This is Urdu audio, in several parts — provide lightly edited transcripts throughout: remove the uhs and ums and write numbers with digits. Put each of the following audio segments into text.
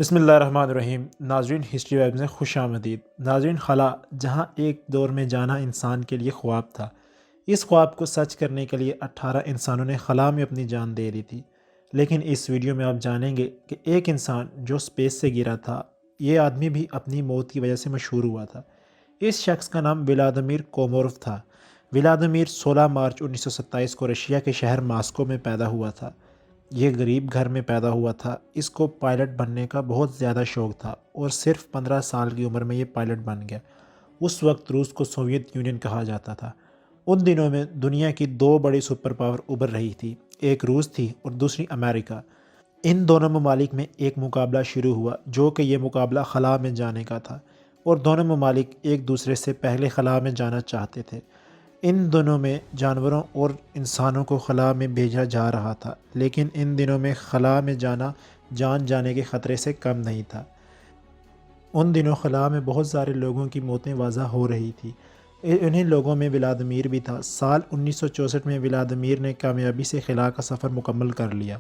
بسم اللہ الرحمن الرحیم۔ ناظرین، ہسٹری ویب میں خوش آمدید۔ ناظرین، خلا جہاں ایک دور میں جانا انسان کے لیے خواب تھا، اس خواب کو سچ کرنے کے لیے 18 انسانوں نے خلا میں اپنی جان دے دی تھی۔ لیکن اس ویڈیو میں آپ جانیں گے کہ ایک انسان جو سپیس سے گرا تھا، یہ آدمی بھی اپنی موت کی وجہ سے مشہور ہوا تھا۔ اس شخص کا نام ولادیمیر کوموروف تھا۔ ولادیمیر 16 مارچ 1927 کو رشیا کے شہر ماسکو میں پیدا ہوا تھا۔ یہ غریب گھر میں پیدا ہوا تھا۔ اس کو پائلٹ بننے کا بہت زیادہ شوق تھا اور صرف 15 سال کی عمر میں یہ پائلٹ بن گیا۔ اس وقت روس کو سوویت یونین کہا جاتا تھا۔ ان دنوں میں دنیا کی دو بڑی سپر پاور ابھر رہی تھی، ایک روس تھی اور دوسری امریکہ۔ ان دونوں ممالک میں ایک مقابلہ شروع ہوا جو کہ یہ مقابلہ خلا میں جانے کا تھا، اور دونوں ممالک ایک دوسرے سے پہلے خلا میں جانا چاہتے تھے۔ ان دنوں میں جانوروں اور انسانوں کو خلا میں بھیجا جا رہا تھا، لیکن ان دنوں میں خلا میں جانا جان جانے کے خطرے سے کم نہیں تھا۔ ان دنوں خلا میں بہت سارے لوگوں کی موتیں واضح ہو رہی تھی۔ انہیں لوگوں میں ولادیمیر بھی تھا۔ سال 1964 میں ولادیمیر نے کامیابی سے خلا کا سفر مکمل کر لیا۔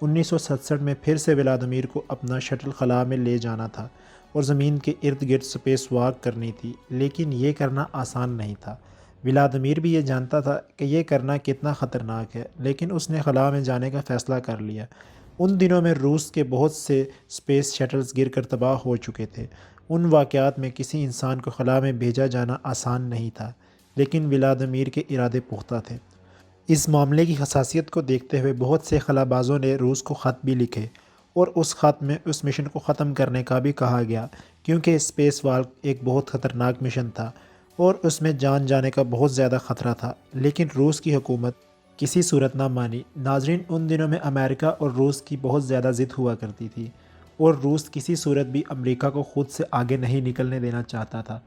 1967 میں پھر سے ولادیمیر کو اپنا شٹل خلا میں لے جانا تھا اور زمین کے ارد گرد سپیس واک کرنی تھی، لیکن یہ کرنا آسان نہیں تھا۔ ولادیمیر بھی یہ جانتا تھا کہ یہ کرنا کتنا خطرناک ہے، لیکن اس نے خلا میں جانے کا فیصلہ کر لیا۔ ان دنوں میں روس کے بہت سے سپیس شٹلز گر کر تباہ ہو چکے تھے۔ ان واقعات میں کسی انسان کو خلا میں بھیجا جانا آسان نہیں تھا، لیکن ولادیمیر کے ارادے پختہ تھے۔ اس معاملے کی حساسیت کو دیکھتے ہوئے بہت سے خلا بازوں نے روس کو خط بھی لکھے، اور اس خط میں اس مشن کو ختم کرنے کا بھی کہا گیا، کیونکہ اسپیس واک ایک بہت خطرناک مشن تھا اور اس میں جان جانے کا بہت زیادہ خطرہ تھا۔ لیکن روس کی حکومت کسی صورت نہ مانی۔ ناظرین، ان دنوں میں امریکہ اور روس کی بہت زیادہ ضد ہوا کرتی تھی، اور روس کسی صورت بھی امریکہ کو خود سے آگے نہیں نکلنے دینا چاہتا تھا۔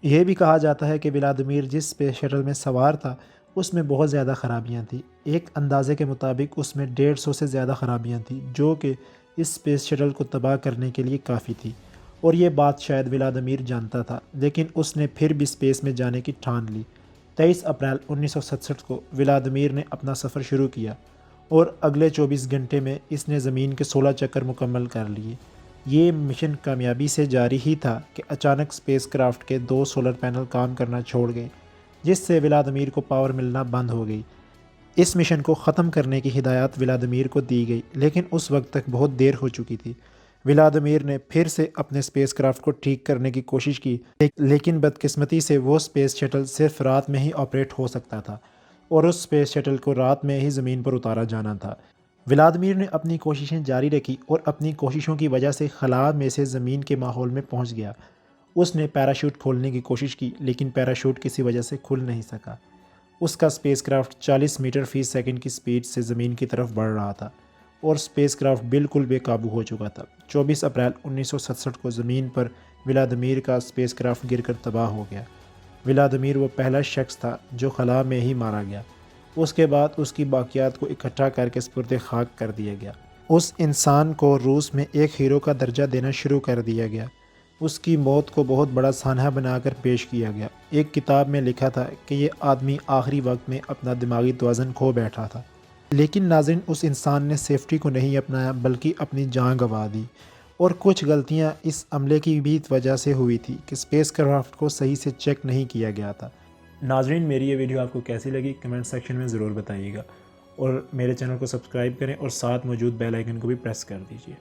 یہ بھی کہا جاتا ہے کہ ولادیمیر جس اسپیس شٹل میں سوار تھا اس میں بہت زیادہ خرابیاں تھیں۔ ایک اندازے کے مطابق اس میں 150 سے زیادہ خرابیاں تھیں، جو کہ اس اسپیس شٹل کو تباہ کرنے کے لیے کافی تھی، اور یہ بات شاید ولادیمیر جانتا تھا، لیکن اس نے پھر بھی اسپیس میں جانے کی ٹھان لی۔ 23 اپریل 1967 کو ولادیمیر نے اپنا سفر شروع کیا، اور اگلے 24 گھنٹے میں اس نے زمین کے 16 چکر مکمل کر لیے۔ یہ مشن کامیابی سے جاری ہی تھا کہ اچانک اسپیس کرافٹ کے 2 سولر پینل کام کرنا چھوڑ گئے، جس سے ولادیمیر کو پاور ملنا بند ہو گئی۔ اس مشن کو ختم کرنے کی ہدایات ولادیمیر کو دی گئی، لیکن اس وقت تک بہت دیر ہو چکی تھی۔ ولادیمیر نے پھر سے اپنے اسپیس کرافٹ کو ٹھیک کرنے کی کوشش کی، لیکن بدقسمتی سے وہ اسپیس شٹل صرف رات میں ہی آپریٹ ہو سکتا تھا، اور اس اسپیس شٹل کو رات میں ہی زمین پر اتارا جانا تھا۔ ولادیمیر نے اپنی کوششیں جاری رکھی اور اپنی کوششوں کی وجہ سے خلا میں سے زمین کے ماحول میں پہنچ گیا۔ اس نے پیراشوٹ کھولنے کی کوشش کی، لیکن پیراشوٹ کسی وجہ سے کھل نہیں سکا۔ اس کا اسپیس کرافٹ 40 میٹر فی سیکنڈ کی سپیڈ سے زمین کی طرف بڑھ رہا تھا، اور اسپیس کرافٹ بالکل بے قابو ہو چکا تھا۔ 24 اپریل 1967 کو زمین پر ولادیمیر کا اسپیس کرافٹ گر کر تباہ ہو گیا۔ ولادیمیر وہ پہلا شخص تھا جو خلا میں ہی مارا گیا۔ اس کے بعد اس کی باقیات کو اکٹھا کر کے سپرد خاک کر دیا گیا۔ اس انسان کو روس میں ایک ہیرو کا درجہ دینا شروع کر دیا گیا۔ اس کی موت کو بہت بڑا سانحہ بنا کر پیش کیا گیا۔ ایک کتاب میں لکھا تھا کہ یہ آدمی آخری وقت میں اپنا دماغی توازن کھو بیٹھا تھا۔ لیکن ناظرین، اس انسان نے سیفٹی کو نہیں اپنایا بلکہ اپنی جان گنوا دی، اور کچھ غلطیاں اس عملے کی بھی وجہ سے ہوئی تھی کہ اسپیس کرافٹ کو صحیح سے چیک نہیں کیا گیا تھا۔ ناظرین، میری یہ ویڈیو آپ کو کیسی لگی کمنٹ سیکشن میں ضرور بتائیے گا، اور میرے چینل کو سبسکرائب کریں اور ساتھ موجود بیل آئیکن کو بھی پریس کر دیجیے۔